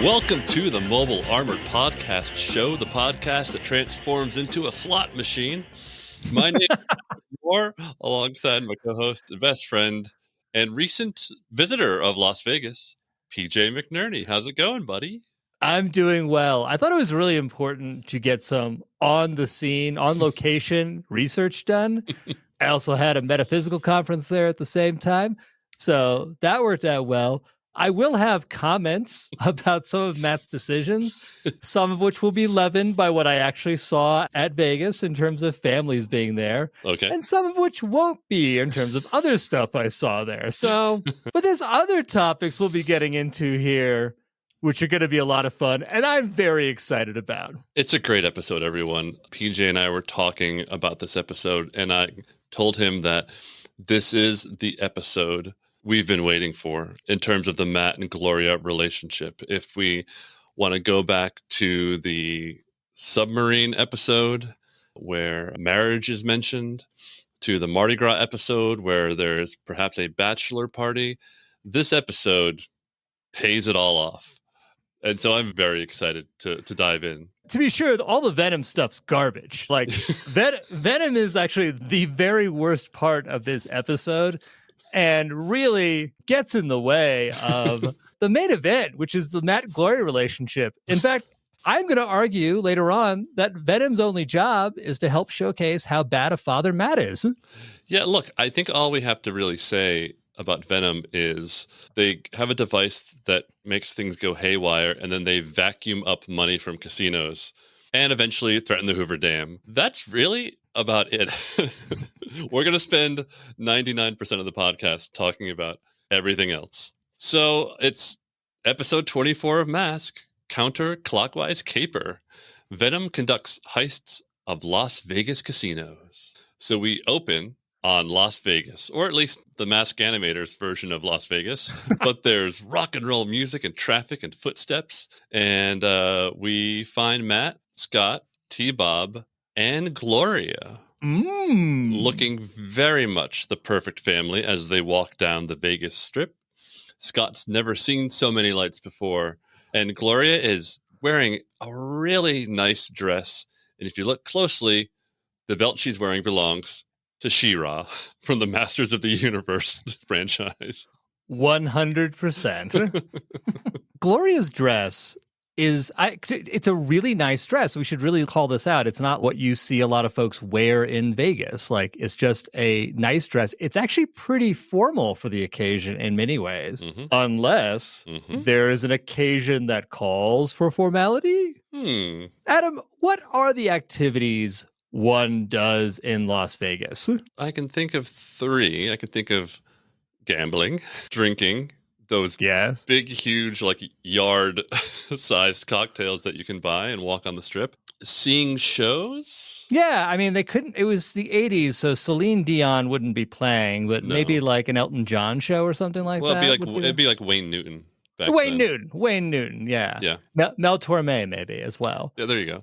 Welcome to the Mobile Armored Podcast Show, the podcast that transforms into a slot machine. My name is Moore, alongside my co-host, best friend, and recent visitor of Las Vegas, PJ McNerney. How's it going, buddy? I'm doing well. I thought it was really important to get some on-the-scene, on-location research done. I also had a metaphysical conference there at the same time, so that worked out well. I will have comments about some of Matt's decisions, some of which will be leavened by what I actually saw at Vegas in terms of families being there. Okay. And some of which won't be in terms of other stuff I saw there. So, but there's other topics we'll be getting into here, which are going to be a lot of fun, and I'm very excited about. It's a great episode, everyone. PJ and I were talking about this episode, and I told him that this is the episode we've been waiting for in terms of the Matt and Gloria relationship. If we want to go back to the submarine episode where marriage is mentioned, to the Mardi Gras episode where there's perhaps a bachelor party, this episode pays it all off. And so I'm very excited to dive in. To be sure, all the Venom stuff's garbage. Like, Venom is actually the very worst part of this episode, and really gets in the way of the main event, which is the Matt-Gloria relationship. In fact, I'm going to argue later on that Venom's only job is to help showcase how bad a father Matt is. Yeah, look, I think all we have to really say about Venom is they have a device that makes things go haywire, and then they vacuum up money from casinos and eventually threaten the Hoover Dam. That's really about it. We're going to spend 99% of the podcast talking about everything else. So it's episode 24 of Mask, Counterclockwise Caper. Venom conducts heists of Las Vegas casinos. So we open on Las Vegas, or at least the Mask Animators version of Las Vegas. But there's rock and roll music and traffic and footsteps. And we find Matt, Scott, T-Bob, and Gloria looking very much the perfect family as they walk down the Vegas Strip. Scott's never seen so many lights before, and Gloria is wearing a really nice dress. And if you look closely, the belt she's wearing belongs to She-Ra from the Masters of the Universe franchise. 100%. Gloria's dress it's a really nice dress. We should really call this out. It's not what you see a lot of folks wear in Vegas. Like, it's just a nice dress. It's actually pretty formal for the occasion in many ways, unless there is an occasion that calls for formality. Adam, what are the activities one does in Las Vegas? I can think of three. I can think of gambling, drinking, those big, huge, like yard-sized cocktails that you can buy and walk on the Strip. Seeing shows? Yeah, I mean, it was the 80s, so Celine Dion wouldn't be playing, but maybe like an Elton John show or something like that. It'd be like Wayne Newton back Wayne then. Newton, yeah. Yeah. Mel Torme maybe as well. Yeah, there you go.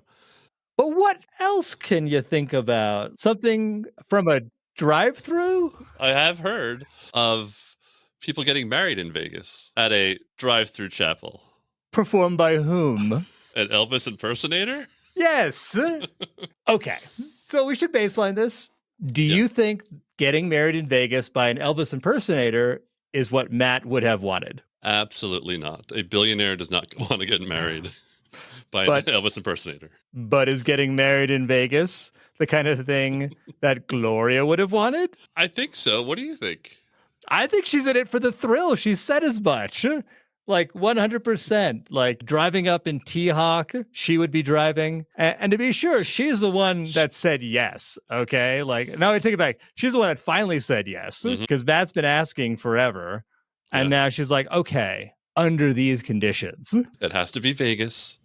But what else can you think about? Something from a drive-through? I have heard of people getting married in Vegas at a drive-through chapel. Performed by whom? An Elvis impersonator? Yes. Okay. So we should baseline this. Do you think getting married in Vegas by an Elvis impersonator is what Matt would have wanted? Absolutely not. A billionaire does not want to get married by an Elvis impersonator. But is getting married in Vegas the kind of thing that Gloria would have wanted? I think so. What do you think? I think she's in it for the thrill. She said as much. Like 100%. Like driving up in T-Hawk, she would be driving. And to be sure, she's the one that said yes. Okay. Like, no, I take it back. She's the one that finally said yes because Matt's been asking forever. And now she's like, okay, under these conditions. It has to be Vegas.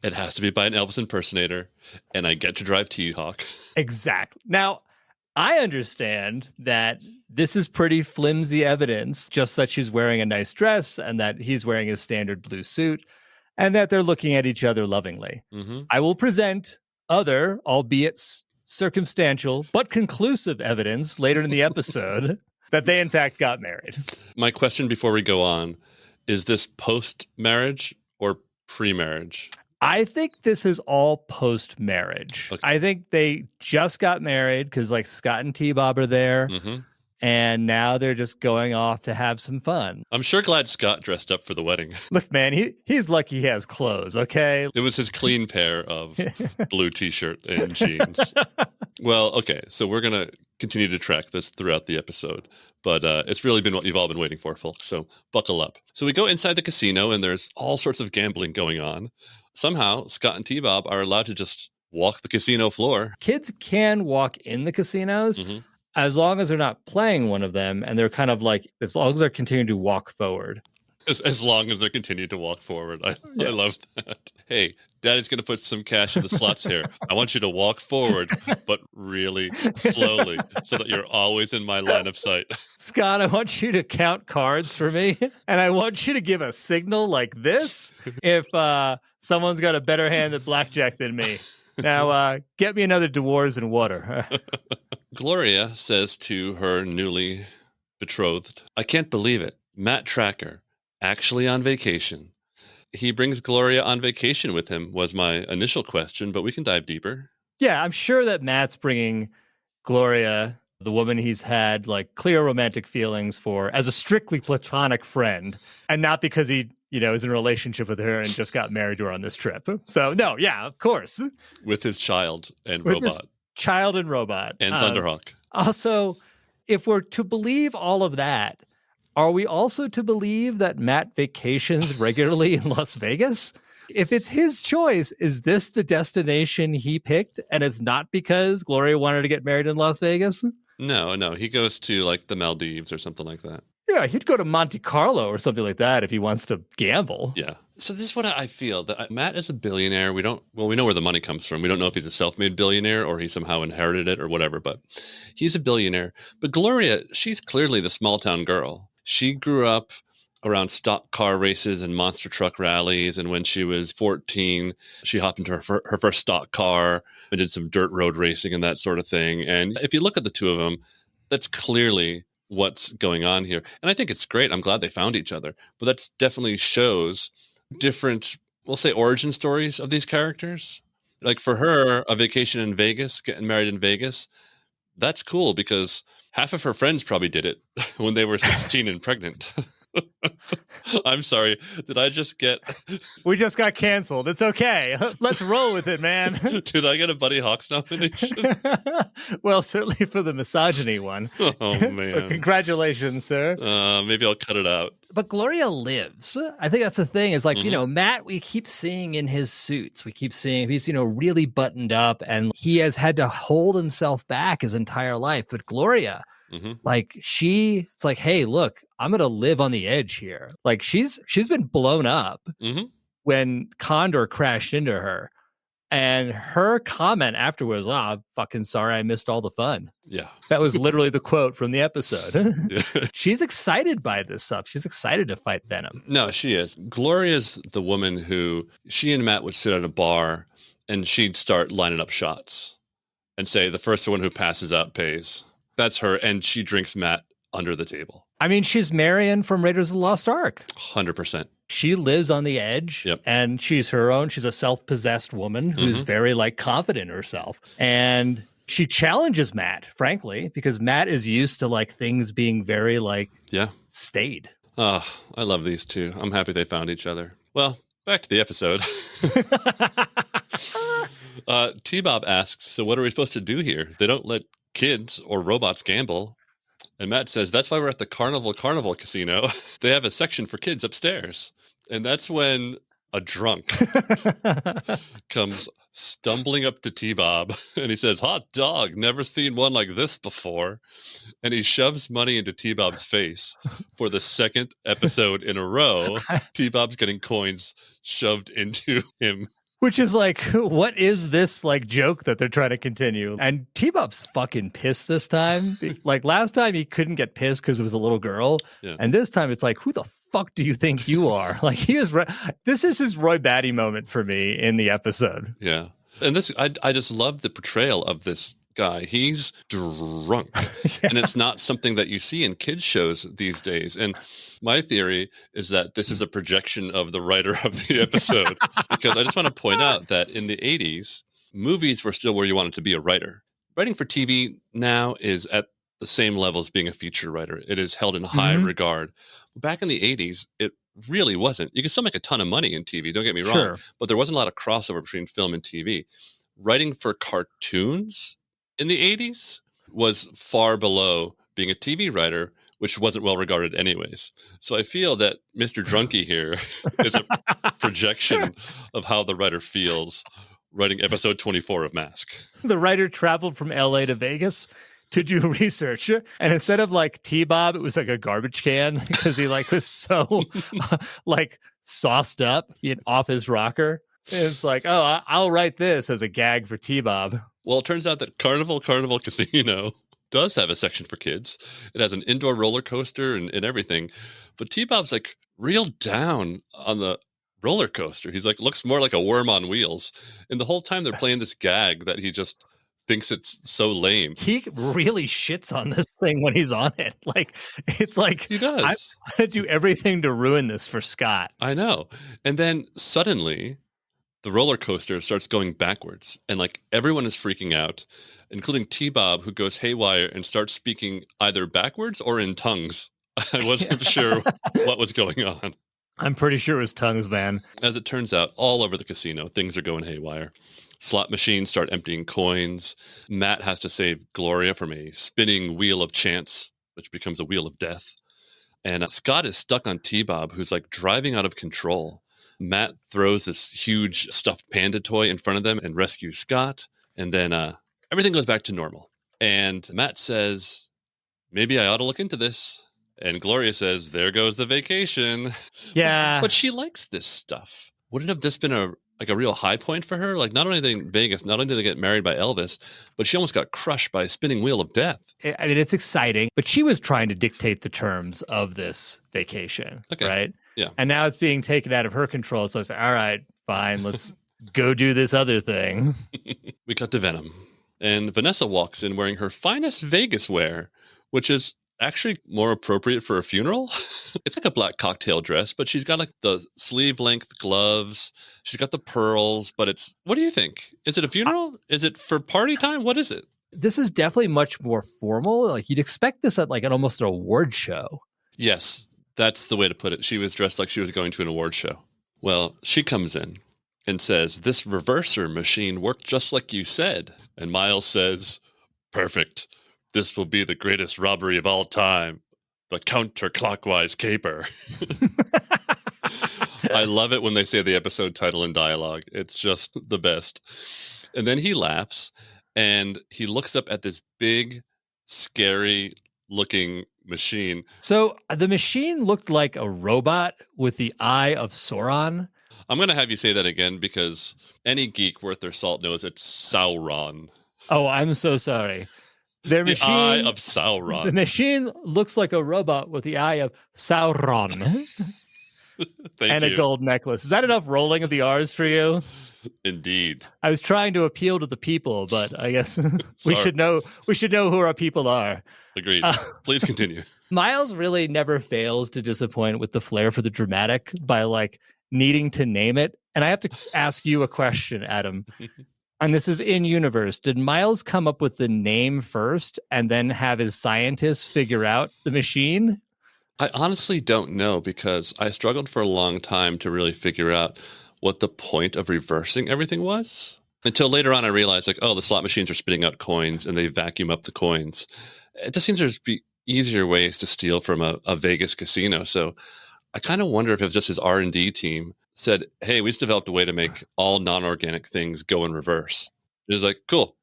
It has to be by an Elvis impersonator. And I get to drive T-Hawk. Exactly. Now, I understand that this is pretty flimsy evidence, just that she's wearing a nice dress and that he's wearing his standard blue suit and that they're looking at each other lovingly. I will present other, albeit circumstantial, but conclusive evidence later in the episode that they in fact got married. My question before we go on, is this post-marriage or pre-marriage? I think this is all post-marriage. Okay. I think they just got married because like Scott and T-Bob are there. Mm-hmm. And now they're just going off to have some fun. I'm sure glad Scott dressed up for the wedding. Look, man, he's lucky he has clothes, okay? It was his clean pair of blue t-shirt and jeans. Well, okay, so we're going to continue to track this throughout the episode. But it's really been what you've all been waiting for, folks. So buckle up. So we go inside the casino, and there's all sorts of gambling going on. Somehow, Scott and T-Bob are allowed to just walk the casino floor. Kids can walk in the casinos. Mm-hmm. As long as they're not playing one of them, and they're kind of like, as long as they're continuing to walk forward. As long as they continue to walk forward. I love that. Hey, Daddy's going to put some cash in the slots here. I want you to walk forward, but really slowly, so that you're always in my line of sight. Scott, I want you to count cards for me, and I want you to give a signal like this if someone's got a better hand at blackjack than me. Now, get me another Dwarves and water. Gloria says to her newly betrothed, I can't believe it. Matt Trakker, actually on vacation. He brings Gloria on vacation with him was my initial question, but we can dive deeper. Yeah, I'm sure that Matt's bringing Gloria, the woman he's had like clear romantic feelings for, as a strictly platonic friend, and not because he is in a relationship with her and just got married to her on this trip. So, no, yeah, of course. With his child and With robot. His child and robot. And Thunderhawk. Also, if we're to believe all of that, are we also to believe that Matt vacations regularly in Las Vegas? If it's his choice, is this the destination he picked? And it's not because Gloria wanted to get married in Las Vegas? No. He goes to like the Maldives or something like that. Yeah, he'd go to Monte Carlo or something like that if he wants to gamble. Yeah. So this is what I feel, that Matt is a billionaire. We know where the money comes from. We don't know if he's a self-made billionaire or he somehow inherited it or whatever, but he's a billionaire. But Gloria, she's clearly the small town girl. She grew up around stock car races and monster truck rallies. And when she was 14, she hopped into her first stock car and did some dirt road racing and that sort of thing. And if you look at the two of them, that's clearly what's going on here. And I think it's great. I'm glad they found each other. But that definitely shows different, we'll say, origin stories of these characters. Like for her, a vacation in Vegas, getting married in Vegas, that's cool because half of her friends probably did it when they were 16 and pregnant. I'm sorry. Did I just get... We just got canceled. It's okay. Let's roll with it, man. Did I get a Buddy Hawks nomination? Well, certainly for the misogyny one. Oh, man. So congratulations, sir. Maybe I'll cut it out. But Gloria lives. I think that's the thing is like, Matt, we keep seeing in his suits. We keep seeing he's, really buttoned up and he has had to hold himself back his entire life. But Gloria... Like it's like, hey, look, I'm going to live on the edge here. Like she's been blown up when Condor crashed into her. And her comment afterwards, I'm fucking sorry I missed all the fun. Yeah. That was literally the quote from the episode. Yeah. She's excited by this stuff. She's excited to fight Venom. No, she is. Gloria's the woman who she and Matt would sit at a bar and she'd start lining up shots and say the first one who passes out pays. That's her, and she drinks Matt under the table. I mean, she's Marion from Raiders of the Lost Ark. 100%. She lives on the edge, and she's her own. She's a self-possessed woman who's very, confident in herself. And she challenges Matt, frankly, because Matt is used to, things being very, staid. Oh, I love these two. I'm happy they found each other. Well, back to the episode. T-Bob asks, so what are we supposed to do here? They don't let kids or robots gamble. And Matt says, that's why we're at the Carnival Casino. They have a section for kids upstairs. And that's when a drunk comes stumbling up to T-Bob and he says, hot dog, never seen one like this before. And he shoves money into T-Bob's face for the second episode in a row. T-Bob's getting coins shoved into him. Which is what is this joke that they're trying to continue? And T-Bob's fucking pissed this time. Last time he couldn't get pissed because it was a little girl. Yeah. And this time it's who the fuck do you think you are? This is his Roy Batty moment for me in the episode. Yeah. And this, I just love the portrayal of this guy. He's drunk. Yeah. And it's not something that you see in kids shows these days. And my theory is that this is a projection of the writer of the episode, because I just want to point out that in the 80s, movies were still where you wanted to be a writer. Writing for TV now is at the same level as being a feature writer. It is held in high regard. Back in the 80s, it really wasn't. You can still make a ton of money in TV, don't get me wrong, but there wasn't a lot of crossover between film and TV. Writing for cartoons in the 80s was far below being a TV writer, which wasn't well regarded anyways. So I feel that Mr. Drunky here is a projection of how the writer feels writing episode 24 of Mask. The writer traveled from LA to Vegas to do research, and instead of like T-Bob, it was like a garbage can because he like was so like sauced up off his rocker. And it's like, oh, I'll write this as a gag for T-Bob. Well, it turns out that Carnival Casino does have a section for kids. It has an indoor roller coaster and everything. But T-Bob's like real down on the roller coaster. He's like, looks more like a worm on wheels. And the whole time they're playing this gag that he just thinks it's so lame. He really shits on this thing when he's on it. Like, it's like, he does. I'm going to do everything to ruin this for Scott. I know. And then suddenly the roller coaster starts going backwards, and like everyone is freaking out, including T-Bob, who goes haywire and starts speaking either backwards or in tongues. I wasn't sure what was going on. I'm pretty sure it was tongues, Van. As it turns out, all over the casino, things are going haywire. Slot machines start emptying coins. Matt has to save Gloria from a spinning wheel of chance, which becomes a wheel of death. And Scott is stuck on T-Bob, who's like driving out of control. Matt throws this huge stuffed panda toy in front of them and rescues Scott. And then everything goes back to normal. And Matt says, maybe I ought to look into this. And Gloria says, there goes the vacation. Yeah. But she likes this stuff. Wouldn't have this been a real high point for her? Like, not only they in Vegas, not only did they get married by Elvis, but she almost got crushed by a spinning wheel of death. I mean, it's exciting, but she was trying to dictate the terms of this vacation, right? Yeah. And now it's being taken out of her control. So I said, all right, fine, let's go do this other thing. We cut to V.E.N.O.M. And Vanessa walks in wearing her finest Vegas wear, which is actually more appropriate for a funeral. It's like a black cocktail dress, but she's got like the sleeve length gloves. She's got the pearls, but what do you think? Is it a funeral? Is it for party time? What is it? This is definitely much more formal. Like you'd expect this at like almost an award show. Yes, that's the way to put it. She was dressed like she was going to an award show. Well, she comes in and says, this reverser machine worked just like you said. And Miles says, perfect. This will be the greatest robbery of all time. The counterclockwise caper. I love it when they say the episode title in dialogue. It's just the best. And then he laughs and he looks up at this big, scary looking machine. So the machine looked like a robot with the Eye of Sauron. I'm going to have you say that again because any geek worth their salt knows it's Sauron. Oh, I'm so sorry. The Eye of Sauron. The machine looks like a robot with the Eye of Sauron. And a gold necklace. Is that enough rolling of the R's for you? Indeed. I was trying to appeal to the people, but I guess we should know who our people are. Agreed. Please continue. Miles really never fails to disappoint with the flair for the dramatic by like needing to name it. And I have to ask you a question, Adam. And this is in universe. Did Miles come up with the name first and then have his scientists figure out the machine? I honestly don't know because I struggled for a long time to really figure out what the point of reversing everything was. Until later on I realized like, oh, the slot machines are spitting out coins and they vacuum up the coins. It just seems there's be easier ways to steal from a Vegas casino. So I kind of wonder if it was just his R&D team said, hey, we just developed a way to make all non-organic things go in reverse. It was like, cool,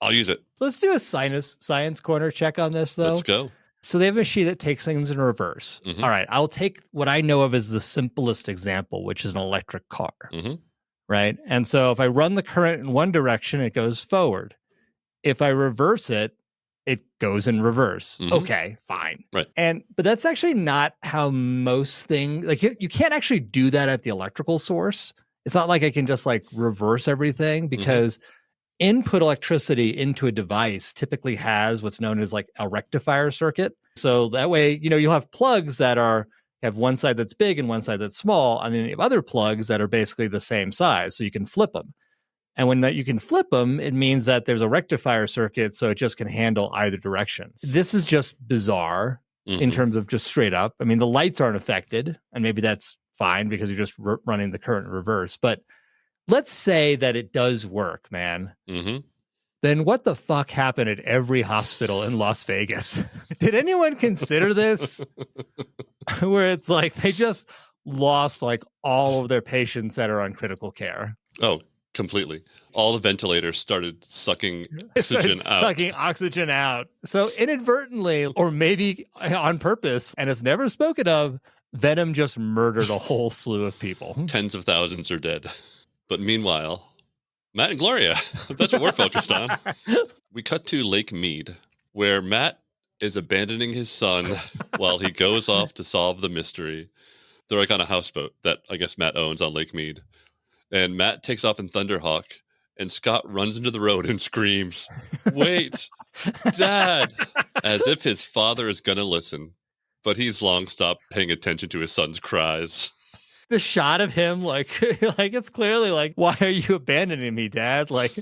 I'll use it. Let's do a science corner check on this, though. Let's go. So they have a machine that takes things in reverse. Mm-hmm. All right, I'll take what I know of as the simplest example, which is an electric car, right? And so if I run the current in one direction, it goes forward. If I reverse it, it goes in reverse. Okay, fine. Right. But that's actually not how most things, like you can't actually do that at the electrical source. It's not like I can just like reverse everything because input electricity into a device typically has what's known as like a rectifier circuit. So that way, you'll have plugs that have one side that's big and one side that's small, and then you have other plugs that are basically the same size, so you can flip them. And when you can flip them, it means that there's a rectifier circuit, so it just can handle either direction. This is just bizarre in terms of just straight up. I mean, the lights aren't affected, and maybe that's fine because you're just running the current in reverse. But let's say that it does work, man. Then what the fuck happened at every hospital in Las Vegas? Did anyone consider this? Where it's like they just lost like all of their patients that are on critical care. Oh, completely. All the ventilators started sucking oxygen out. So inadvertently, or maybe on purpose, and it's never spoken of, Venom just murdered a whole slew of people. Tens of thousands are dead. But meanwhile, Matt and Gloria, that's what we're focused on. We cut to Lake Mead, where Matt is abandoning his son while he goes off to solve the mystery. They're like on a houseboat that I guess Matt owns on Lake Mead. And Matt takes off in Thunderhawk, and Scott runs into the road and screams, "Wait, Dad!" As if his father is going to listen. But he's long stopped paying attention to his son's cries. The shot of him, like it's clearly like, why are you abandoning me, Dad? Like,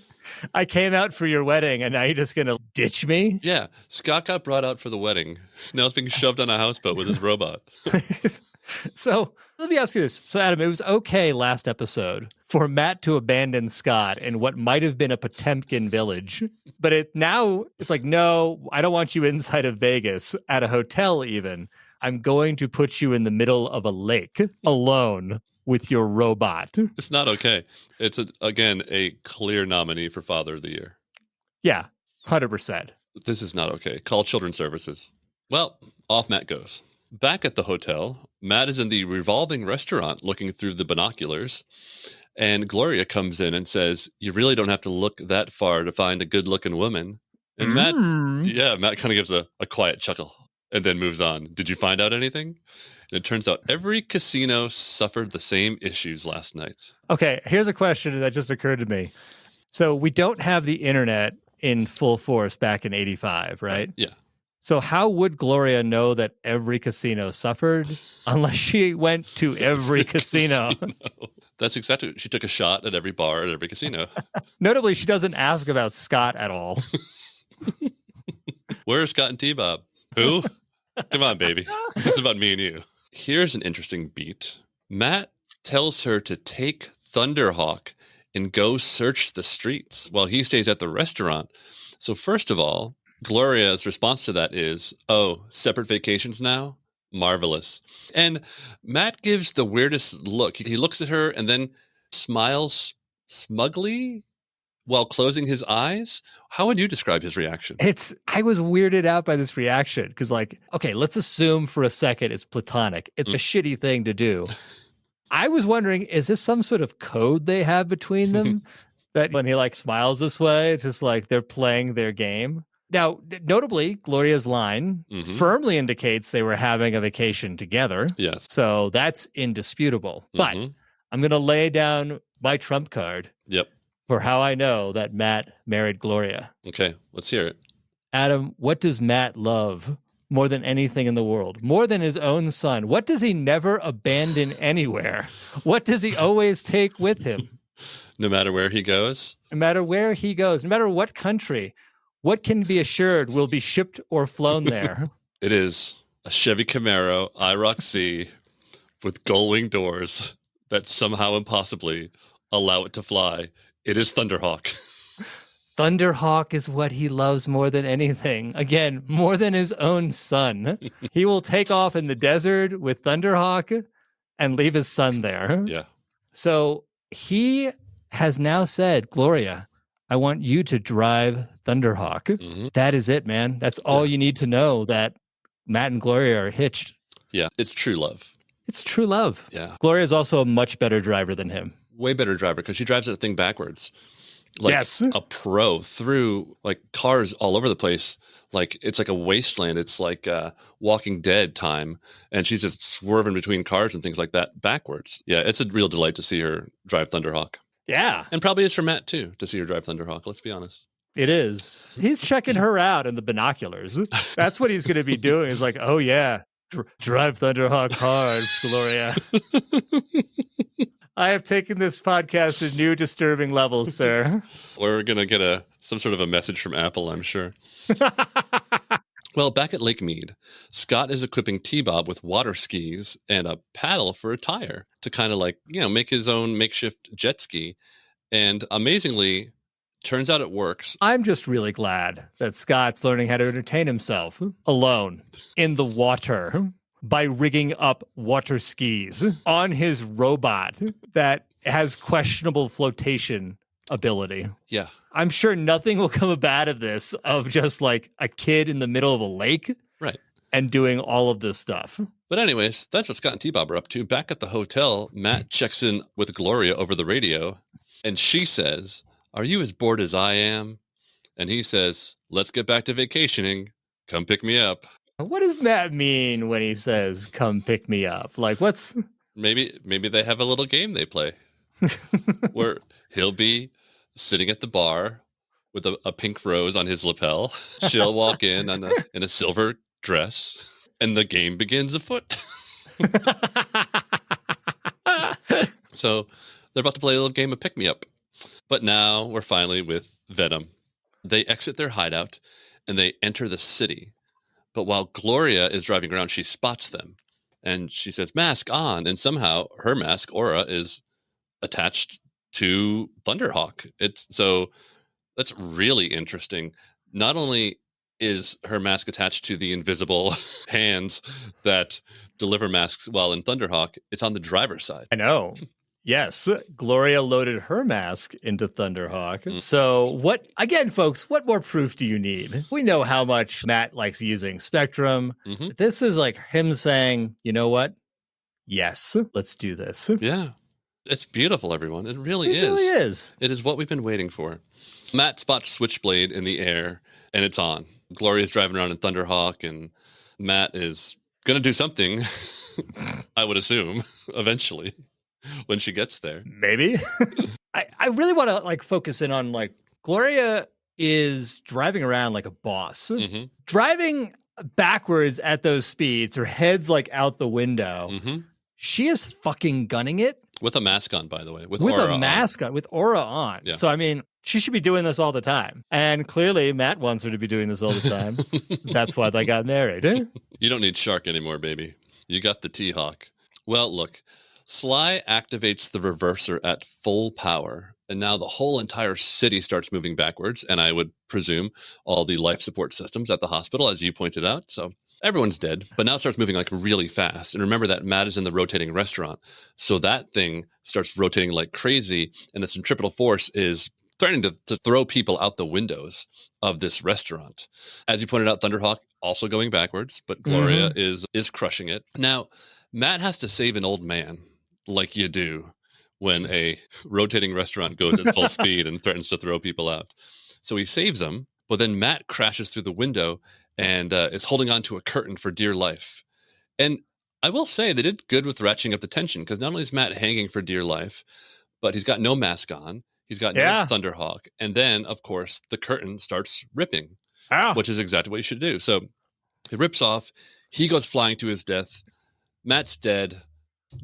I came out for your wedding, and now you're just going to ditch me? Yeah, Scott got brought out for the wedding. Now it's being shoved on a houseboat with his robot. So let me ask you this. So, Adam, it was okay last episode for Matt to abandon Scott in what might have been a Potemkin village. But now it's like, no, I don't want you inside of Vegas at a hotel even. I'm going to put you in the middle of a lake alone with your robot. It's not okay. It's, again, a clear nominee for Father of the Year. Yeah, 100%. This is not okay. Call Children's Services. Well, off Matt goes. Back at the hotel, Matt is in the revolving restaurant looking through the binoculars, and Gloria comes in and says, "You really don't have to look that far to find a good-looking woman." And Matt kind of gives a quiet chuckle and then moves on. "Did you find out anything?" And it turns out every casino suffered the same issues last night. Okay, here's a question that just occurred to me. So we don't have the internet in full force back in 85, right? Yeah. So how would Gloria know that every casino suffered unless she went to every casino? That's exactly. She took a shot at every bar at every casino. Notably, she doesn't ask about Scott at all. Where's Scott and T-Bob? Who? Come on, baby. This is about me and you. Here's an interesting beat. Matt tells her to take Thunderhawk and go search the streets while he stays at the restaurant. So first of all, Gloria's response to that is, "Oh, separate vacations now? Marvelous." And Matt gives the weirdest look. He looks at her and then smiles smugly while closing his eyes. How would you describe his reaction? I was weirded out by this reaction because, like, okay, let's assume for a second it's platonic. It's a shitty thing to do. I was wondering, is this some sort of code they have between them that when he like smiles this way, it's just like they're playing their game? Now, notably, Gloria's line firmly indicates they were having a vacation together. Yes. So that's indisputable. But I'm going to lay down my trump card for how I know that Matt married Gloria. Okay, let's hear it. Adam, what does Matt love more than anything in the world? More than his own son? What does he never abandon anywhere? What does he always take with him? No matter where he goes? No matter where he goes, no matter what country. What can be assured will be shipped or flown there? It is a Chevy Camaro IROC C with gull-wing doors that somehow impossibly allow it to fly. It is Thunderhawk. Thunderhawk is what he loves more than anything. Again, more than his own son. He will take off in the desert with Thunderhawk and leave his son there. Yeah. So he has now said, Gloria, I want you to drive Thunderhawk. That is it, man. That's all you need to know, that Matt and Gloria are hitched. Yeah, it's true love. It's true love. Yeah. Gloria is also a much better driver than him. Way better driver because she drives that thing backwards. Like yes. A pro through like cars all over the place. Like it's like a wasteland. It's like Walking Dead time. And she's just swerving between cars and things like that backwards. Yeah, it's a real delight to see her drive Thunderhawk. Yeah, And probably is for Matt, too, to see her drive Thunderhawk, let's be honest. it is. He's checking her out in the binoculars. That's what he's going to be doing. He's like, oh, yeah, drive Thunderhawk hard, Gloria. I have taken this podcast to new disturbing levels, sir. We're going to get some sort of a message from Apple, I'm sure. Well, back at Lake Mead, Scott is equipping T-Bob with water skis and a paddle for a tire to kind of make his own makeshift jet ski. And amazingly, turns out it works. I'm just really glad that Scott's learning how to entertain himself alone in the water by rigging up water skis on his robot that has questionable flotation ability. Yeah. I'm sure nothing will come about of this, of just like a kid in the middle of a lake. Right. And doing all of this stuff. But anyways, that's what Scott and T-Bob are up to. Back at the hotel, Matt checks in with Gloria over the radio, and she says, "Are you as bored as I am?" And he says, "Let's get back to vacationing. Come pick me up." What does Matt mean when he says, "Come pick me up"? Like, what's... Maybe they have a little game they play where he'll be sitting at the bar with a pink rose on his lapel. She'll walk in in a silver dress, and the game begins afoot. So they're about to play a little game of pick-me-up. But now we're finally with Venom. They exit their hideout, and they enter the city. But while Gloria is driving around, she spots them. And she says, "Mask on." And somehow her mask, Aura, is attached to Thunderhawk. So that's really interesting. Not only is her mask attached to the invisible hands that deliver masks while in Thunderhawk, it's on the driver's side. I know. Yes, Gloria loaded her mask into Thunderhawk. Mm-hmm. So again, folks, what more proof do you need? We know how much Matt likes using Spectrum. Mm-hmm. This is like him saying, you know what? Yes, let's do this. Yeah. It's beautiful, everyone. It really is. It really is. It is what we've been waiting for. Matt spots Switchblade in the air, and it's on. Gloria's driving around in Thunderhawk, and Matt is going to do something, I would assume, eventually, when she gets there. Maybe. I really want to focus in on Gloria is driving around like a boss. Mm-hmm. Driving backwards at those speeds, her head's out the window. Mm-hmm. She is fucking gunning it. With a mask on, by the way. With a mask on. With Aura on. Yeah. So, I mean, she should be doing this all the time. And clearly, Matt wants her to be doing this all the time. That's why they got married. You don't need Shark anymore, baby. You got the T-Hawk. Well, look. Sly activates the reverser at full power. And now the whole entire city starts moving backwards. And I would presume all the life support systems at the hospital, as you pointed out. So everyone's dead, but now it starts moving really fast. And remember that Matt is in the rotating restaurant. So that thing starts rotating like crazy. And the centripetal force is threatening to throw people out the windows of this restaurant. As you pointed out, Thunderhawk also going backwards, but Gloria is crushing it. Now, Matt has to save an old man like you do when a rotating restaurant goes at full speed and threatens to throw people out. So he saves him, but then Matt crashes through the window and is holding on to a curtain for dear life. And I will say they did good with ratcheting up the tension, because not only is Matt hanging for dear life, but he's got no mask on. He's got no Thunderhawk. And then, of course, the curtain starts ripping, which is exactly what you should do. So it rips off. He goes flying to his death. Matt's dead.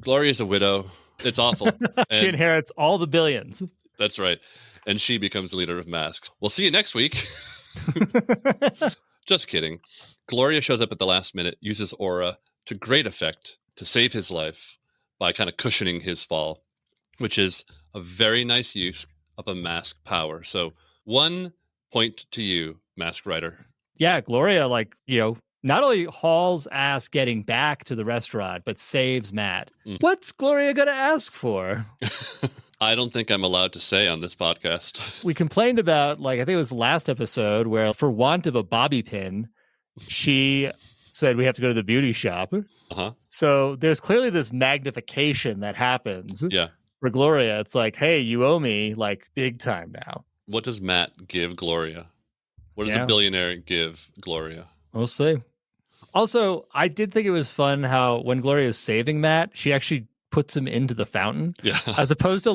Gloria's a widow. It's awful. She inherits all the billions. That's right. And she becomes the leader of masks. We'll see you next week. Just kidding. Gloria shows up at the last minute, uses Aura to great effect to save his life by kind of cushioning his fall, which is a very nice use of a mask power. So 1 point to you, Mask Rider. Yeah, Gloria, not only hauls ass getting back to the restaurant, but saves Matt. What's Gloria going to ask for? I don't think I'm allowed to say on this podcast. We complained about, I think it was the last episode, where for want of a bobby pin, she said we have to go to the beauty shop. Uh-huh. So there's clearly this magnification that happens. Yeah. For Gloria, it's hey, you owe me, big time now. What does Matt give Gloria? What does a billionaire give Gloria? We'll see. Also, I did think it was fun how when Gloria is saving Matt, she actually puts him into the fountain. Yeah. As opposed to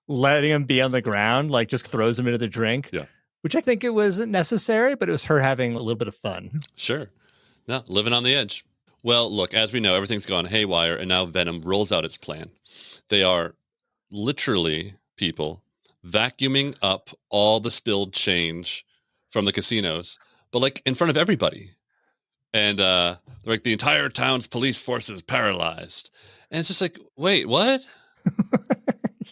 letting him be on the ground, like just throws him into the drink. Yeah. Which I think it wasn't necessary, but it was her having a little bit of fun. Sure. No, living on the edge. Well, look, as we know, everything's gone haywire, and now Venom rolls out its plan. They are literally, people, vacuuming up all the spilled change from the casinos, but like in front of everybody. And like the entire town's police force is paralyzed. And it's just like, wait, what?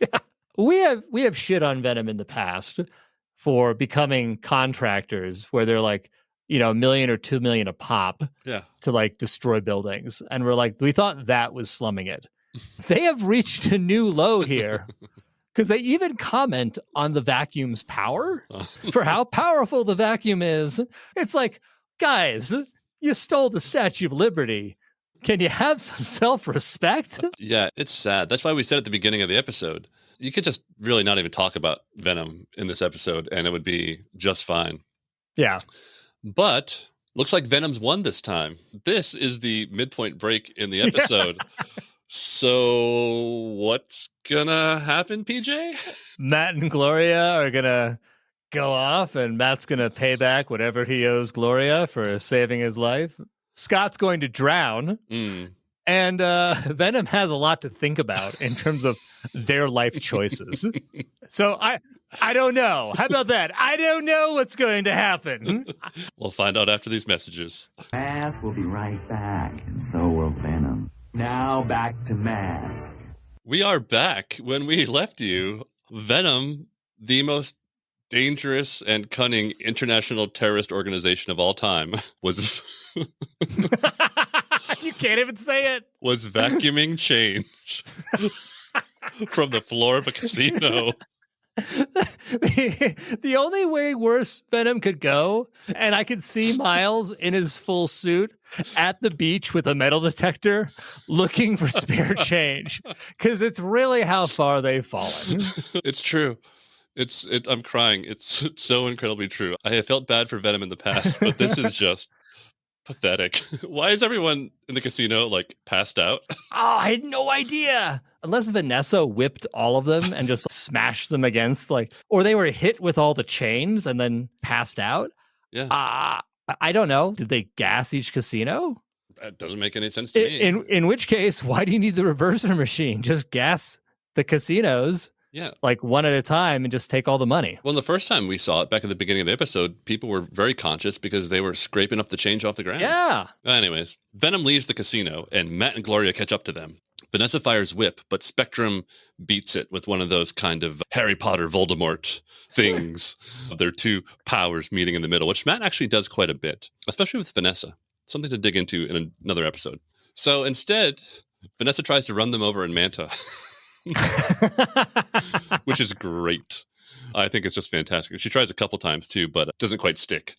Yeah. We have shit on Venom in the past for becoming contractors where they're like, $1 million or $2 million a pop to like destroy buildings. And we're like, we thought that was slumming it. They have reached a new low here because they even comment on the vacuum's power for how powerful the vacuum is. It's like, guys, you stole the Statue of Liberty. Can you have some self-respect? Yeah, it's sad. That's why we said at the beginning of the episode, you could just really not even talk about Venom in this episode and it would be just fine. Yeah. But looks like Venom's won this time. This is the midpoint break in the episode. Yeah. So what's gonna happen, PJ? Matt and Gloria are gonna go off and Matt's gonna pay back whatever he owes Gloria for saving his life. Scott's going to drown. And Venom has a lot to think about in terms of their life choices. So I don't know. How about that? I don't know what's going to happen. We'll find out after these messages. Mask will be right back, and so will Venom. Now back to Mask. We are back. When we left you, Venom, the most dangerous and cunning international terrorist organization of all time, was... You can't even say it. Was vacuuming change from the floor of a casino. The only way worse Venom could go, and I could see Miles in his full suit at the beach with a metal detector looking for spare change, because it's really how far they've fallen. It's true. I'm crying. It's so incredibly true. I have felt bad for Venom in the past, but this is just pathetic. Why is everyone in the casino like passed out? Oh, I had no idea. Unless Vanessa whipped all of them and just smashed them against or they were hit with all the chains and then passed out. Yeah. I don't know. Did they gas each casino? That doesn't make any sense to me. In which case, why do you need the reverser machine? Just gas the casinos. Yeah. One at a time and just take all the money. Well, the first time we saw it back at the beginning of the episode, people were very conscious because they were scraping up the change off the ground. Yeah. Anyways, Venom leaves the casino and Matt and Gloria catch up to them. Vanessa fires whip, but Spectrum beats it with one of those kind of Harry Potter Voldemort things. Their two powers meeting in the middle, which Matt actually does quite a bit, especially with Vanessa. Something to dig into in another episode. So instead, Vanessa tries to run them over in Manta. Which is great. I think it's just fantastic. She tries a couple times too, but it doesn't quite stick.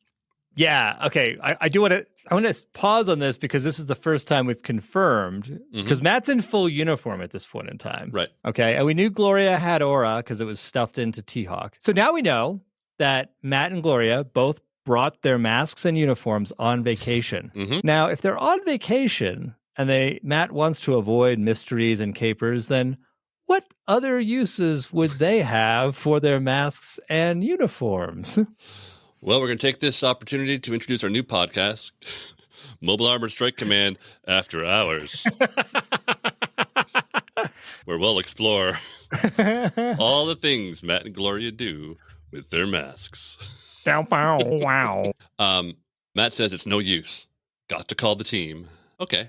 Yeah. Okay. I want to pause on this because this is the first time we've confirmed because Matt's in full uniform at this point in time. Right. Okay. And we knew Gloria had aura because it was stuffed into T-Hawk. So now we know that Matt and Gloria both brought their masks and uniforms on vacation. Now, if they're on vacation and Matt wants to avoid mysteries and capers, then what other uses would they have for their masks and uniforms? Well, we're going to take this opportunity to introduce our new podcast, Mobile Armored Strike Command After Hours, where we'll explore all the things Matt and Gloria do with their masks. Wow. Matt says it's no use. Got to call the team. Okay.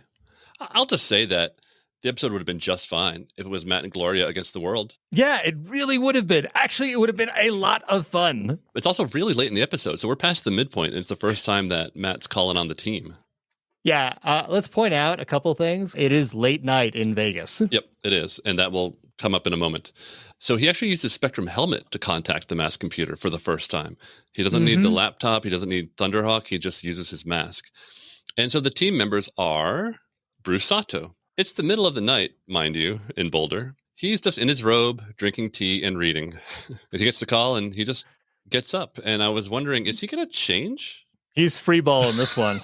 I'll just say that the episode would have been just fine if it was Matt and Gloria against the world. Yeah, it really would have been. Actually, it would have been a lot of fun. It's also really late in the episode, so we're past the midpoint, and it's the first time that Matt's calling on the team. Yeah, let's point out a couple things. It is late night in Vegas. Yep, it is, and that will come up in a moment. So he actually uses Spectrum helmet to contact the mask computer for the first time. He doesn't need the laptop. He doesn't need Thunderhawk. He just uses his mask. And so the team members are Bruce Sato. It's the middle of the night, mind you, in Boulder. He's just in his robe, drinking tea and reading. And he gets the call and he just gets up. And I was wondering, is he going to change? He's free ball in this one.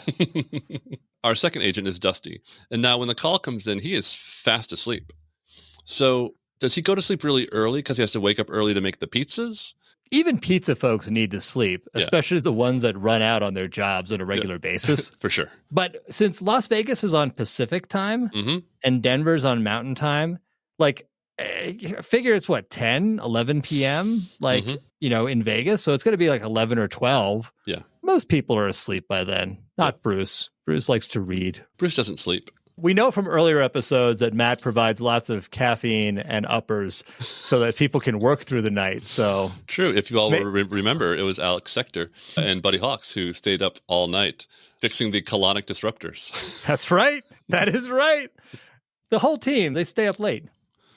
Our second agent is Dusty. And now when the call comes in, he is fast asleep. So Does he go to sleep really early because he has to wake up early to make the pizzas? Even pizza folks need to sleep, especially the ones that run out on their jobs on a regular basis. For sure. But since Las Vegas is on Pacific time and Denver's on Mountain time, like, figure it's 10, 11 p.m., like, in Vegas. So it's going to be like 11 or 12. Yeah. Most people are asleep by then. Not Bruce. Bruce likes to read. Bruce doesn't sleep. We know from earlier episodes that Matt provides lots of caffeine and uppers so that people can work through the night. So true. If you all remember, it was Alex Sector and Buddy Hawks who stayed up all night fixing the colonic disruptors. That's right. That is right. The whole team, they stay up late.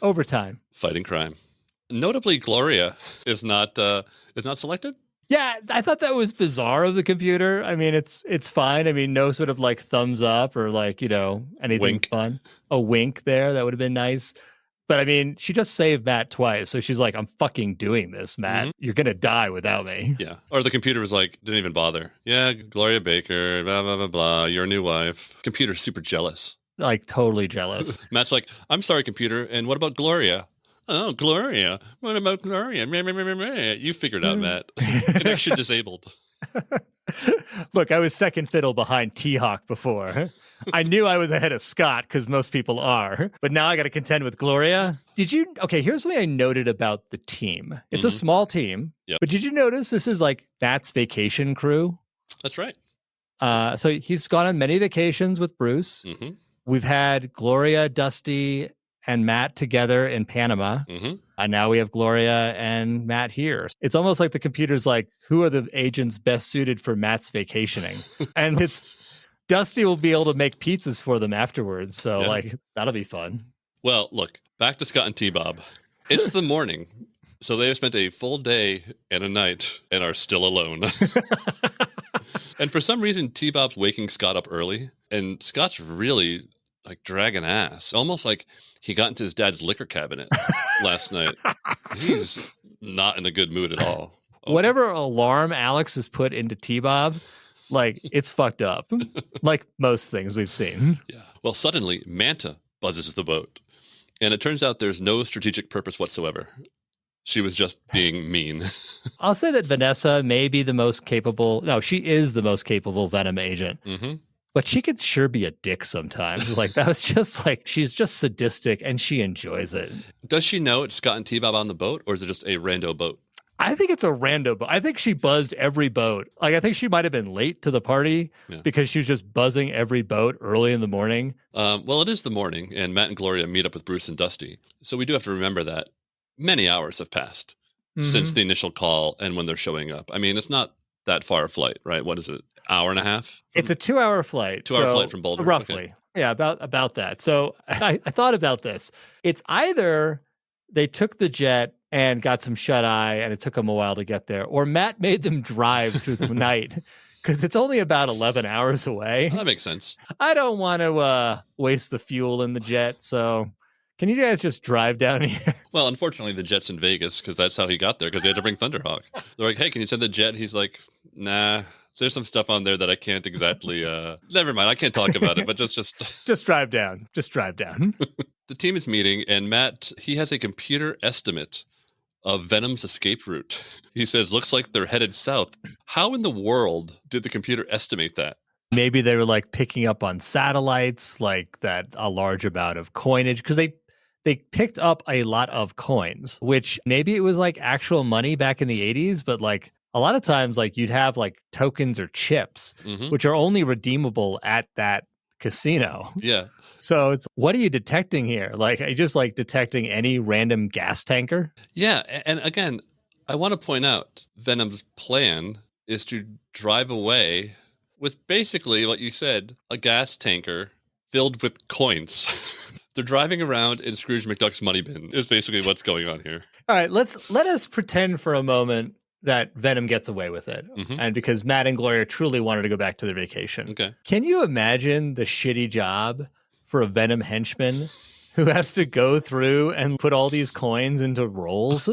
Overtime. Fighting crime. Notably, Gloria is not selected. Yeah, I thought that was bizarre of the computer. I mean, it's fine. I mean, no sort of like thumbs up or like, anything wink. Fun. A wink there. That would have been nice. But I mean, she just saved Matt twice. So she's like, I'm fucking doing this, Matt. You're going to die without me. Yeah. Or the computer was like, didn't even bother. Yeah, Gloria Baker, blah, blah, blah, blah. Your new wife. Computer's super jealous. Like totally jealous. Matt's like, I'm sorry, computer. And what about Gloria? Oh, Gloria. What about Gloria? You figured out, Matt. Connection disabled. Look, I was second fiddle behind T-Hawk before. I knew I was ahead of Scott because most people are. But now I got to contend with Gloria. Okay, here's something I noted about the team. It's a small team. Yep. But did you notice this is like Matt's vacation crew? That's right. So he's gone on many vacations with Bruce. We've had Gloria, Dusty, and Matt together in Panama. And now we have Gloria and Matt here. It's almost like the computer's like, who are the agents best suited for Matt's vacationing? And Dusty will be able to make pizzas for them afterwards. So that'll be fun. Well, look, back to Scott and T-Bob. It's the morning. So they have spent a full day and a night and are still alone. And for some reason, T-Bob's waking Scott up early. And Scott's really like dragging ass. Almost like he got into his dad's liquor cabinet last night. He's not in a good mood at all. Whatever alarm Alex has put into T-Bob, like, it's fucked up. Like most things we've seen. Yeah. Well, suddenly, Manta buzzes the boat. And it turns out there's no strategic purpose whatsoever. She was just being mean. I'll say that Vanessa may be the most capable. No, she is the most capable Venom agent. But she could sure be a dick sometimes. Like, that was just like, she's just sadistic and she enjoys it. Does she know it's Scott and T-Bob on the boat, or is it just a rando boat? I think it's a rando boat. I think she buzzed every boat. Like, I think she might have been late to the party because she was just buzzing every boat early in the morning. Well, it is the morning, and Matt and Gloria meet up with Bruce and Dusty. So we do have to remember that many hours have passed since the initial call and when they're showing up. I mean, it's not that far a flight, right? What is it? Hour and a half? It's a 2-hour flight. 2-hour flight from Boulder. Roughly. Okay. Yeah, about that. So I thought about this. It's either they took the jet and got some shut-eye and it took them a while to get there, or Matt made them drive through the night because it's only about 11 hours away. Well, that makes sense. I don't want to waste the fuel in the jet, so can you guys just drive down here? Well, unfortunately, the jet's in Vegas because that's how he got there, because they had to bring Thunderhawk. They're like, hey, can you send the jet? He's like, nah. There's some stuff on there that I can't exactly, never mind. I can't talk about it, but just drive down. Just drive down. The team is meeting, and Matt, he has a computer estimate of Venom's escape route. He says, looks like they're headed south. How in the world did the computer estimate that? Maybe they were like picking up on satellites, like that, a large amount of coinage, because they picked up a lot of coins, which maybe it was like actual money back in the 80s, but like, a lot of times, like, you'd have like tokens or chips, which are only redeemable at that casino. Yeah. So it's, what are you detecting here? Like, are you just like detecting any random gas tanker? Yeah. And again, I want to point out Venom's plan is to drive away with basically what you said, a gas tanker filled with coins. They're driving around in Scrooge McDuck's money bin is basically what's going on here. All right, let us pretend for a moment that Venom gets away with it. And because Matt and Gloria truly wanted to go back to their vacation. Okay. Can you imagine the shitty job for a Venom henchman who has to go through and put all these coins into rolls?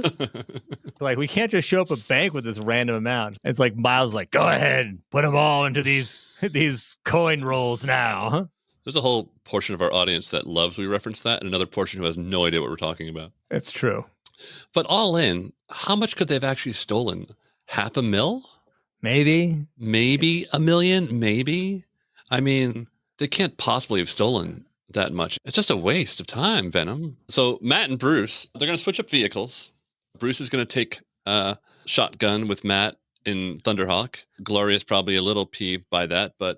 Like, we can't just show up a bank with this random amount. It's like Miles like, go ahead, put them all into these coin rolls now. There's a whole portion of our audience that loves we reference that, and another portion who has no idea what we're talking about. It's true. But all in, how much could they have actually stolen? $500,000? Maybe. Maybe $1 million? Maybe? I mean, they can't possibly have stolen that much. It's just a waste of time, Venom. So Matt and Bruce, they're going to switch up vehicles. Bruce is going to take a shotgun with Matt in Thunderhawk. Gloria's probably a little peeved by that, but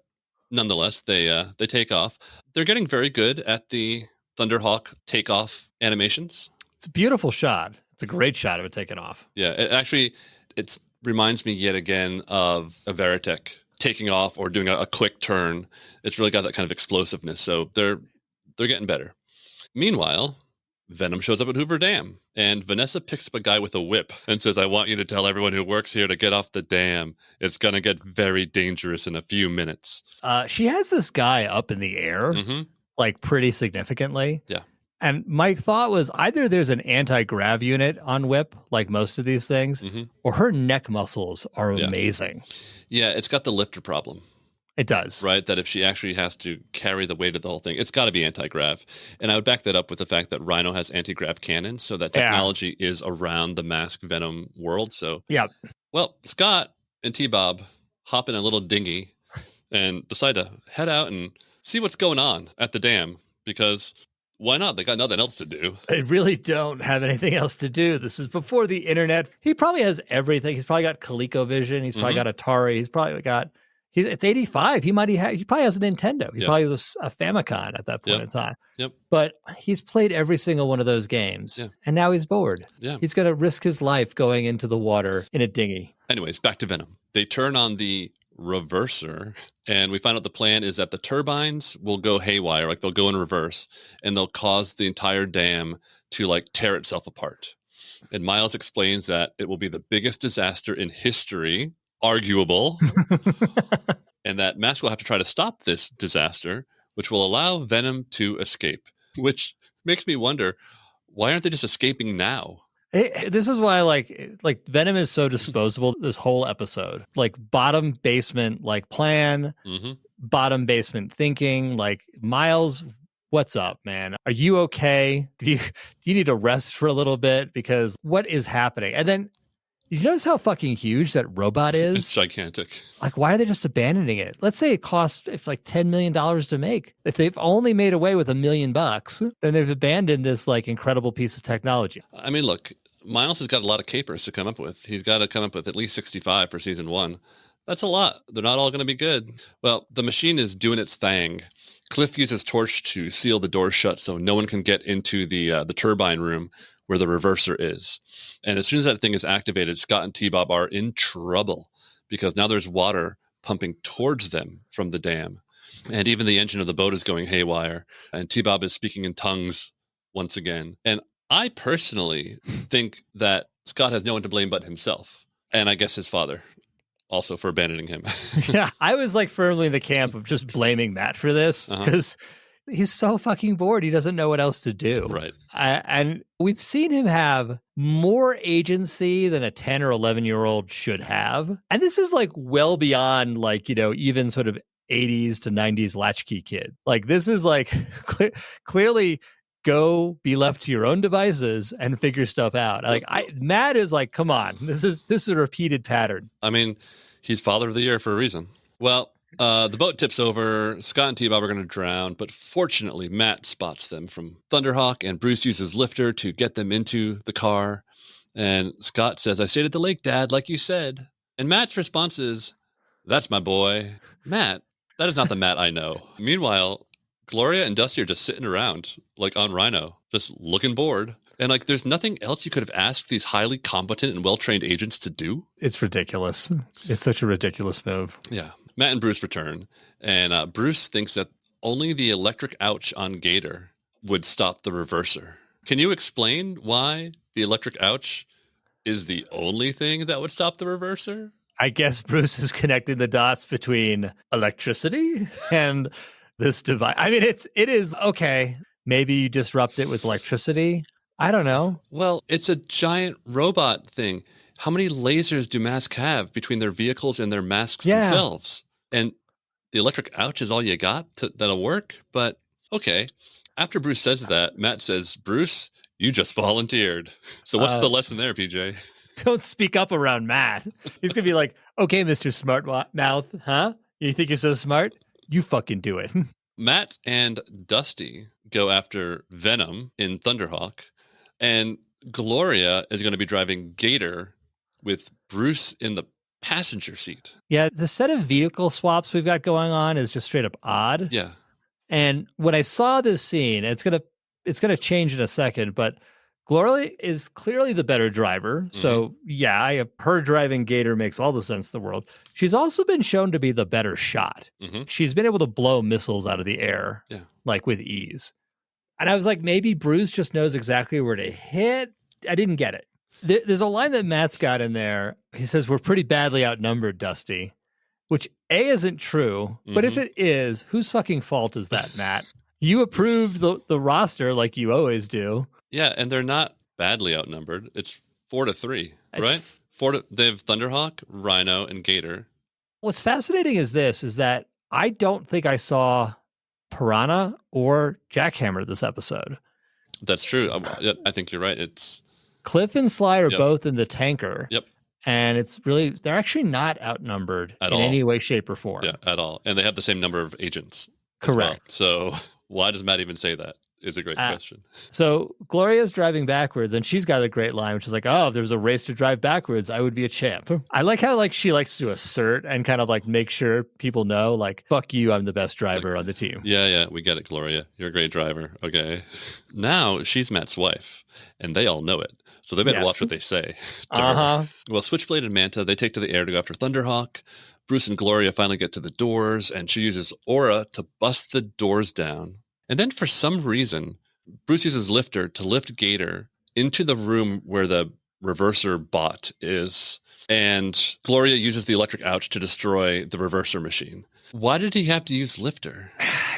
nonetheless, they take off. They're getting very good at the Thunderhawk takeoff animations. It's a beautiful shot. It's a great shot of it taking off. Yeah, it reminds me yet again of a Veritech taking off or doing a quick turn. It's really got that kind of explosiveness. So they're getting better. Meanwhile, Venom shows up at Hoover Dam, and Vanessa picks up a guy with a whip and says, I want you to tell everyone who works here to get off the dam. It's going to get very dangerous in a few minutes. She has this guy up in the air, like pretty significantly. Yeah. And my thought was either there's an anti-grav unit on Whip, like most of these things, or her neck muscles are amazing. Yeah, it's got the lifter problem. It does. Right? That if she actually has to carry the weight of the whole thing, it's got to be anti-grav. And I would back that up with the fact that Rhino has anti-grav cannons, so that technology is around the Mask Venom world. So, well, Scott and T-Bob hop in a little dinghy and decide to head out and see what's going on at the dam, because why not? They got nothing else to do. They really don't have anything else to do. This is before the internet. He probably has everything. He's probably got ColecoVision. He's probably got Atari. He's probably got... It's 85. He probably has a Nintendo. He probably has a Famicom at that point in time. Yep. But he's played every single one of those games. Yeah. And now he's bored. Yeah. He's going to risk his life going into the water in a dinghy. Anyways, back to Venom. They turn on the reverser, and we find out the plan is that the turbines will go haywire, like they'll go in reverse, and they'll cause the entire dam to like tear itself apart. And Miles explains that it will be the biggest disaster in history, arguable, and that Mask will have to try to stop this disaster, which will allow Venom to escape, which makes me wonder, why aren't they just escaping now? This is why like Venom is so disposable this whole episode. Like bottom basement like plan, bottom basement thinking, like Miles, what's up, man? Are you okay? Do you need to rest for a little bit? Because what is happening? And then you notice how fucking huge that robot is? It's gigantic. Like, why are they just abandoning it? Let's say it costs like $10 million to make. If they've only made away with $1 million, then they've abandoned this like incredible piece of technology. I mean, look, Miles has got a lot of capers to come up with. He's got to come up with at least 65 for season 1. That's a lot. They're not all going to be good. Well, the machine is doing its thing. Cliff uses torch to seal the door shut so no one can get into the turbine room where the reverser is. And as soon as that thing is activated, Scott and T-Bob are in trouble because now there's water pumping towards them from the dam. And even the engine of the boat is going haywire. And T-Bob is speaking in tongues once again. And I personally think that Scott has no one to blame but himself. And I guess his father also for abandoning him. Yeah, I was like firmly in the camp of just blaming Matt for this because he's so fucking bored. He doesn't know what else to do. Right. And we've seen him have more agency than a 10 or 11-year-old should have. And this is like well beyond like, even sort of 80s to 90s latchkey kid. Like this is like clearly go be left to your own devices and figure stuff out. Like Matt is like, come on, this is a repeated pattern. I mean, he's father of the year for a reason. Well, the boat tips over. Scott and T-Bob are going to drown, but fortunately, Matt spots them from Thunderhawk, and Bruce uses lifter to get them into the car. And Scott says, I stayed at the lake, Dad, like you said. And Matt's response is, that's my boy. Matt, that is not the Matt I know. Meanwhile, Gloria and Dusty are just sitting around, like on Rhino, just looking bored. And like, there's nothing else you could have asked these highly competent and well-trained agents to do. It's ridiculous. It's such a ridiculous move. Yeah. Matt and Bruce return, and Bruce thinks that only the electric ouch on Gator would stop the reverser. Can you explain why the electric ouch is the only thing that would stop the reverser? I guess Bruce is connecting the dots between electricity and this device. I mean, it is okay. Maybe you disrupt it with electricity. I don't know. Well, it's a giant robot thing. How many lasers do masks have between their vehicles and their masks themselves? And the electric ouch is all you got that'll work, but okay. After Bruce says that, Matt says, Bruce, you just volunteered. So what's the lesson there, PJ? Don't speak up around Matt. He's going to be like, okay, Mr. Smart Mouth, huh? You think you're so smart? You fucking do it. Matt and Dusty go after Venom in Thunderhawk, and Gloria is going to be driving Gator with Bruce in the passenger seat. Yeah, the set of vehicle swaps we've got going on is just straight up odd. Yeah. And when I saw this scene, it's gonna change in a second, but Gloria is clearly the better driver. So yeah, her driving Gator makes all the sense in the world. She's also been shown to be the better shot. She's been able to blow missiles out of the air, like with ease. And I was like, maybe Bruce just knows exactly where to hit. I didn't get it. There's a line that Matt's got in there. He says, we're pretty badly outnumbered, Dusty, which A, isn't true. But if it is, whose fucking fault is that, Matt? You approved the roster like you always do. Yeah, and they're not badly outnumbered. It's 4-3, right? They have Thunderhawk, Rhino, and Gator. What's fascinating is that I don't think I saw Piranha or Jackhammer this episode. That's true. I think you're right. It's Cliff and Sly are both in the tanker. Yep. And they're actually not outnumbered in any way, shape, or form. Yeah, at all. And they have the same number of agents. Correct. Well. So why does Matt even say that? Is a great question. So Gloria's driving backwards, and she's got a great line, which is like, oh, if there was a race to drive backwards, I would be a champ. I like how she likes to assert and kind of like make sure people know, like, fuck you, I'm the best driver on the team. Yeah, we get it, Gloria. You're a great driver. Okay. Now she's Matt's wife, and they all know it. So they better watch what they say. Well, Switchblade and Manta, they take to the air to go after Thunderhawk. Bruce and Gloria finally get to the doors, and she uses Aura to bust the doors down. And then for some reason, Bruce uses Lifter to lift Gator into the room where the reverser bot is. And Gloria uses the electric ouch to destroy the reverser machine. Why did he have to use Lifter?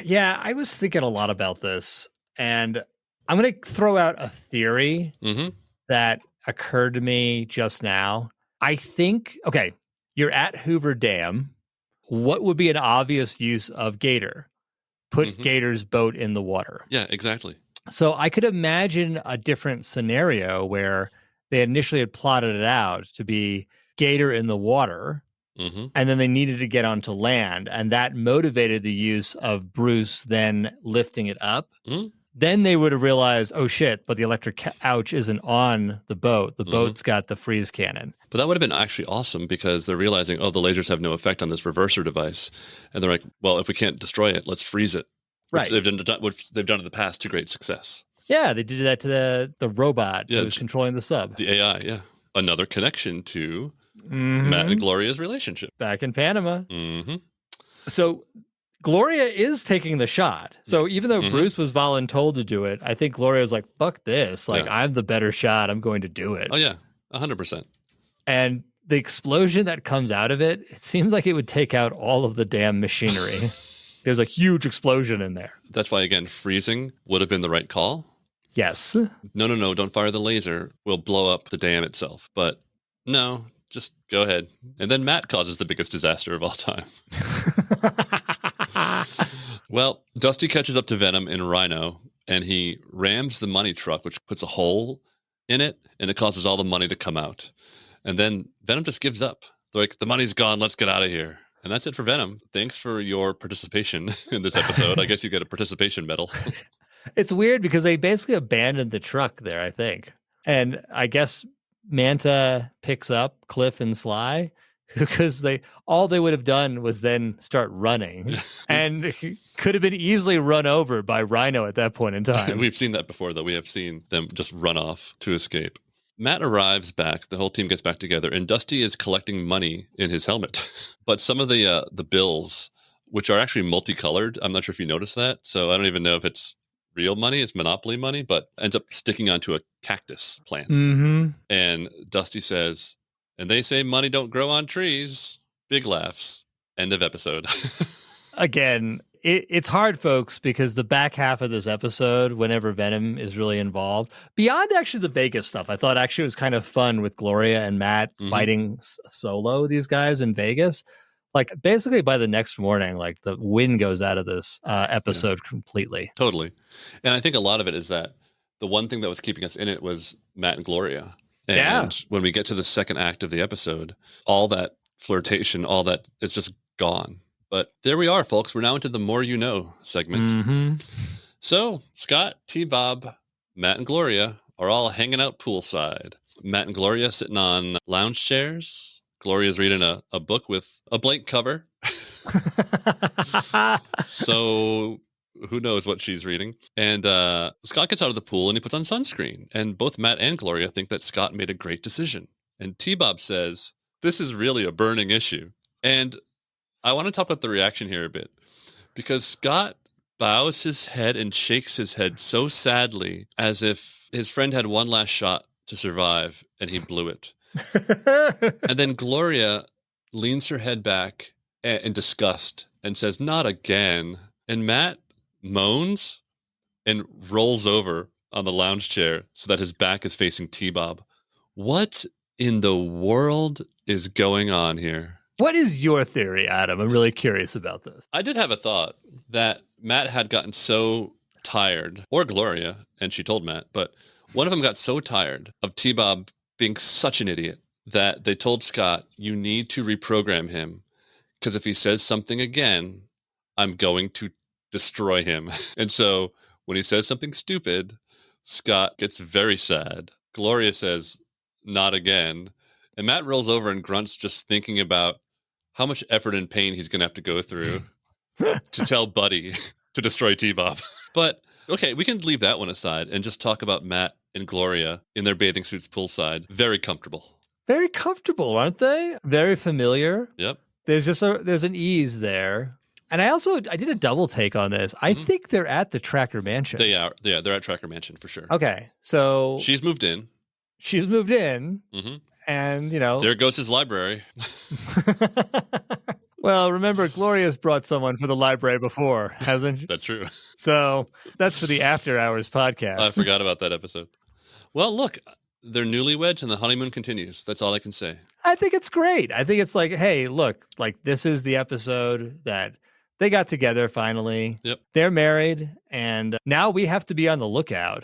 Yeah, I was thinking a lot about this. And I'm going to throw out a theory that occurred to me just now. I think, okay, you're at Hoover Dam. What would be an obvious use of Gator? Put Gator's boat in the water. Yeah, exactly. So I could imagine a different scenario where they initially had plotted it out to be Gator in the water, and then they needed to get onto land, and that motivated the use of Bruce then lifting it up. Then they would have realized, oh shit, but the electric ouch isn't on the boat. The boat's got the freeze cannon. But that would have been actually awesome because they're realizing, oh, the lasers have no effect on this reverser device. And they're like, well, if we can't destroy it, let's freeze it. Right. Which they've done in the past to great success. Yeah, they did that to the robot who was controlling the sub. The AI, yeah. Another connection to Matt and Gloria's relationship. Back in Panama. So Gloria is taking the shot. So even though Bruce was voluntold to do it, I think Gloria was like, fuck this. Like, I'm the better shot. I'm going to do it. Oh, yeah. 100%. And the explosion that comes out of it, it seems like it would take out all of the damn machinery. There's a huge explosion in there. That's why, again, freezing would have been the right call. Yes. No, don't fire the laser. We'll blow up the dam itself. But no, just go ahead. And then Matt causes the biggest disaster of all time. Well, Dusty catches up to Venom in Rhino, and he rams the money truck, which puts a hole in it, and it causes all the money to come out. And then Venom just gives up. They're like, the money's gone, let's get out of here. And that's it for Venom. Thanks for your participation in this episode. I guess you get a participation medal. It's weird because they basically abandoned the truck there, I think. And I guess Manta picks up Cliff and Sly because all they would have done was then start running and could have been easily run over by Rhino at that point in time. We've seen that before, though. We have seen them just run off to escape. Matt arrives back. The whole team gets back together, and Dusty is collecting money in his helmet. But some of the bills, which are actually multicolored, I'm not sure if you noticed that. So I don't even know if it's real money, it's Monopoly money, but ends up sticking onto a cactus plant. And Dusty says, and they say money don't grow on trees. Big laughs. End of episode. Again, it's hard, folks, because the back half of this episode, whenever Venom is really involved, beyond actually the Vegas stuff, I thought actually it was kind of fun with Gloria and Matt fighting solo these guys in Vegas. Like basically by the next morning, like the wind goes out of this episode completely. Totally. And I think a lot of it is that the one thing that was keeping us in it was Matt and Gloria. And when we get to the second act of the episode, all that flirtation, all that, it's just gone. But there we are, folks. We're now into the More You Know segment. Mm-hmm. So Scott, T-Bob, Matt, and Gloria are all hanging out poolside. Matt and Gloria sitting on lounge chairs. Gloria's reading a book with a blank cover. So who knows what she's reading. And Scott gets out of the pool and he puts on sunscreen. And both Matt and Gloria think that Scott made a great decision. And T-Bob says, this is really a burning issue. And I want to talk about the reaction here a bit. Because Scott bows his head and shakes his head so sadly as if his friend had one last shot to survive and he blew it. And then Gloria leans her head back in disgust and says, not again. And Matt moans and rolls over on the lounge chair so that his back is facing T-Bob. What in the world is going on here? What is your theory, Adam? I'm really curious about this. I did have a thought that Matt had gotten so tired, or Gloria, and she told Matt, but one of them got so tired of T-Bob being such an idiot that they told Scott, you need to reprogram him, because if he says something again, I'm going to destroy him. And so when he says something stupid, Scott gets very sad. Gloria says, not again. And Matt rolls over and grunts, just thinking about how much effort and pain he's going to have to go through to tell Buddy to destroy T-Bob. But okay, we can leave that one aside and just talk about Matt and Gloria in their bathing suits poolside. Very comfortable. Very comfortable, aren't they? Very familiar. Yep. There's an ease there. And I did a double take on this. I think they're at the Trakker mansion. They are. Yeah, they're at Trakker mansion for sure. Okay. So she's moved in. Mm-hmm. And, there goes his library. Well, remember, Gloria's brought someone for the library before, hasn't she? That's true. So that's for the After Hours podcast. I forgot about that episode. Well, look, they're newlyweds and the honeymoon continues. That's all I can say. I think it's great. I think it's like, hey, look, like this is the episode that they got together finally. Yep. They're married. And now we have to be on the lookout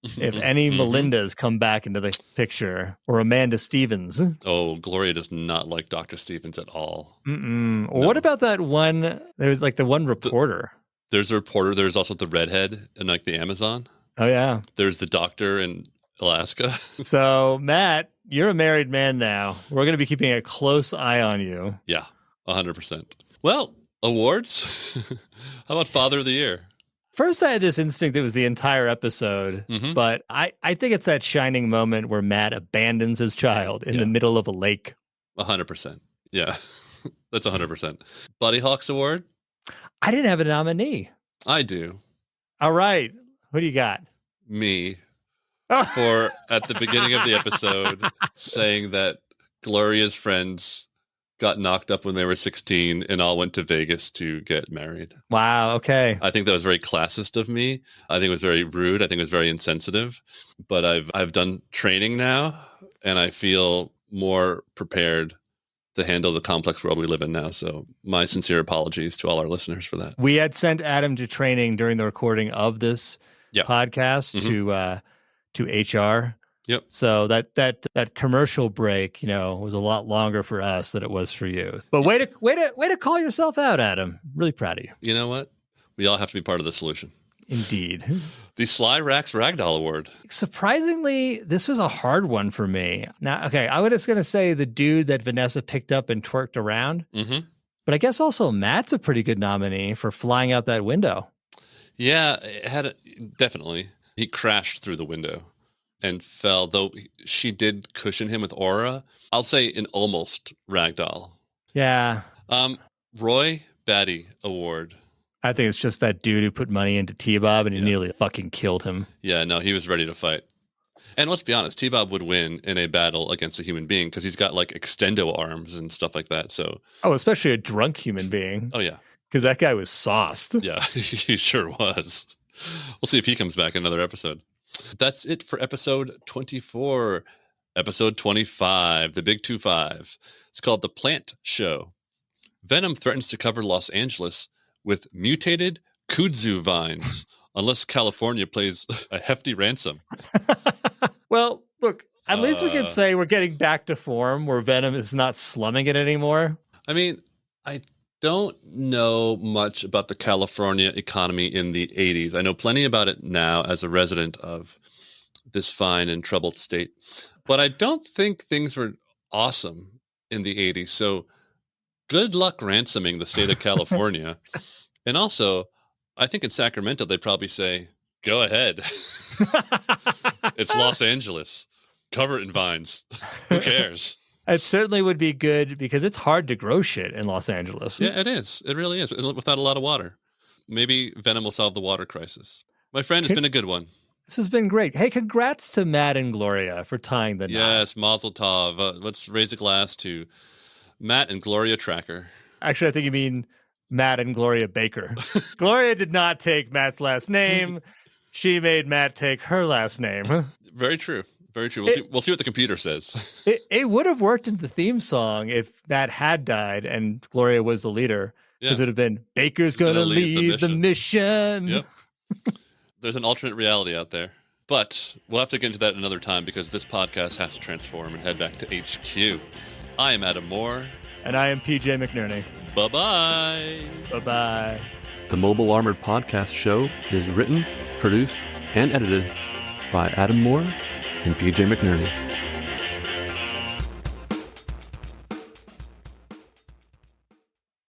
if any Melindas come back into the picture, or Amanda Stevens. Oh, Gloria does not like Dr. Stevens at all. No. What about that one? There's like the one reporter. There's a reporter. There's also the redhead in like the Amazon. Oh, yeah. There's the doctor in Alaska. So, Matt, you're a married man now. We're going to be keeping a close eye on you. Yeah, 100%. Well, awards? How about Father of the Year? First, I had this instinct it was the entire episode, but I think it's that shining moment where Matt abandons his child in the middle of a lake. 100%. Yeah, that's 100%. Buddy Hawks Award? I didn't have a nominee. I do. All right. Who do you got? Me. For at the beginning of the episode saying that Gloria's friends got knocked up when they were 16 and all went to Vegas to get married. Wow. Okay. I think that was very classist of me. I think it was very rude. I think it was very insensitive. But I've done training now, and I feel more prepared to handle the complex world we live in now. So my sincere apologies to all our listeners for that. We had sent Adam to training during the recording of this podcast to HR. Yep. So that commercial break, was a lot longer for us than it was for you. But way to call yourself out, Adam. Really proud of you. You know what? We all have to be part of the solution. Indeed. The Sly Rax Ragdoll Award. Surprisingly, this was a hard one for me. Now, okay, I was just going to say the dude that Vanessa picked up and twerked around. Mm-hmm. But I guess also Matt's a pretty good nominee for flying out that window. Yeah, definitely. He crashed through the window and fell, though she did cushion him with aura. I'll say an almost ragdoll. Yeah. Roy Batty Award. I think it's just that dude who put money into T-Bob and he nearly fucking killed him. Yeah, no, he was ready to fight. And let's be honest, T-Bob would win in a battle against a human being because he's got like extendo arms and stuff like that. So, especially a drunk human being. Oh, yeah. Because that guy was sauced. Yeah, he sure was. We'll see if he comes back in another episode. That's it for episode 24. Episode 25, the Big 25. It's called The Plant Show. Venom threatens to cover Los Angeles with mutated kudzu vines unless California pays a hefty ransom. Well, look, at least we can say we're getting back to form where Venom is not slumming it anymore. I mean, I don't know much about the California economy in the 80s. I know plenty about it now as a resident of this fine and troubled state. But I don't think things were awesome in the 80s. So good luck ransoming the state of California. And also, I think in Sacramento, they'd probably say, go ahead. It's Los Angeles. Cover it in vines. Who cares? It certainly would be good because it's hard to grow shit in Los Angeles. Yeah, it is. It really is. Without a lot of water. Maybe Venom will solve the water crisis. My friend, it's been a good one. This has been great. Hey, congrats to Matt and Gloria for tying the knot. Yes, Mazel Tov. Let's raise a glass to Matt and Gloria Trakker. Actually, I think you mean Matt and Gloria Baker. Gloria did not take Matt's last name. She made Matt take her last name. Very true. Very true. We'll see what the computer says. It would have worked in the theme song if Matt had died and Gloria was the leader. Because it would have been, Baker's going to lead the mission. Yep. There's an alternate reality out there. But we'll have to get into that another time because this podcast has to transform and head back to HQ. I am Adam Moore. And I am PJ McNerney. Bye-bye. Bye-bye. The Mobile Armored Podcast Show is written, produced, and edited by Adam Moore and PJ McNerney.